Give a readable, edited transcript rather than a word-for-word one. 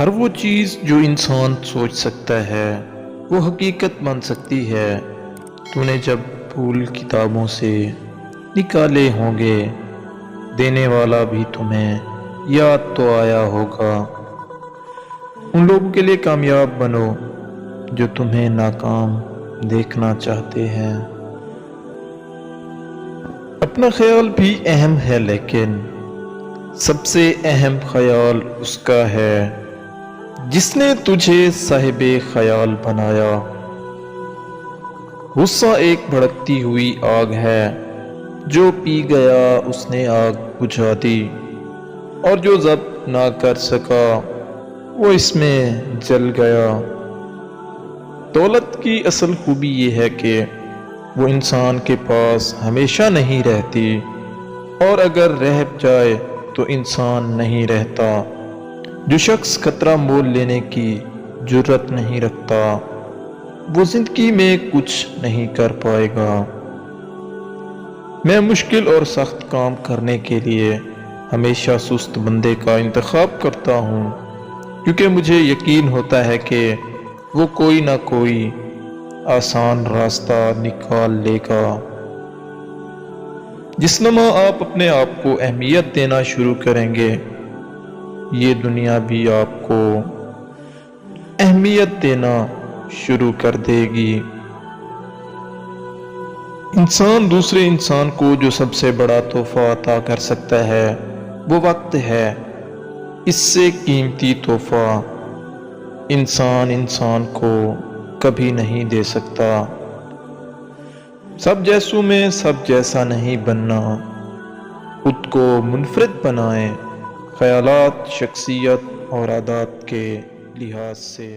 ہر وہ چیز جو انسان سوچ سکتا ہے وہ حقیقت بن سکتی ہے۔ تو نے جب پھول کتابوں سے نکالے ہوں گے، دینے والا بھی تمہیں یاد تو آیا ہوگا۔ ان لوگوں کے لیے کامیاب بنو جو تمہیں ناکام دیکھنا چاہتے ہیں۔ اپنا خیال بھی اہم ہے، لیکن سب سے اہم خیال اس کا ہے جس نے تجھے صاحب خیال بنایا۔ غصہ ایک بھڑکتی ہوئی آگ ہے، جو پی گیا اس نے آگ بجھا دی، اور جو ضبط نہ کر سکا وہ اس میں جل گیا۔ دولت کی اصل خوبی یہ ہے کہ وہ انسان کے پاس ہمیشہ نہیں رہتی، اور اگر رہ جائے تو انسان نہیں رہتا۔ جو شخص خطرہ مول لینے کی جرات نہیں رکھتا وہ زندگی میں کچھ نہیں کر پائے گا۔ میں مشکل اور سخت کام کرنے کے لیے ہمیشہ سست بندے کا انتخاب کرتا ہوں، کیونکہ مجھے یقین ہوتا ہے کہ وہ کوئی نہ کوئی آسان راستہ نکال لے گا۔ جس لمحہ آپ اپنے آپ کو اہمیت دینا شروع کریں گے، یہ دنیا بھی آپ کو اہمیت دینا شروع کر دے گی۔ انسان دوسرے انسان کو جو سب سے بڑا تحفہ عطا کر سکتا ہے وہ وقت ہے۔ اس سے قیمتی تحفہ انسان کو کبھی نہیں دے سکتا۔ سب جیسوں میں سب جیسا نہیں بننا، خود کو منفرد بنائیں، خیالات، شخصیت اور عادات کے لحاظ سے۔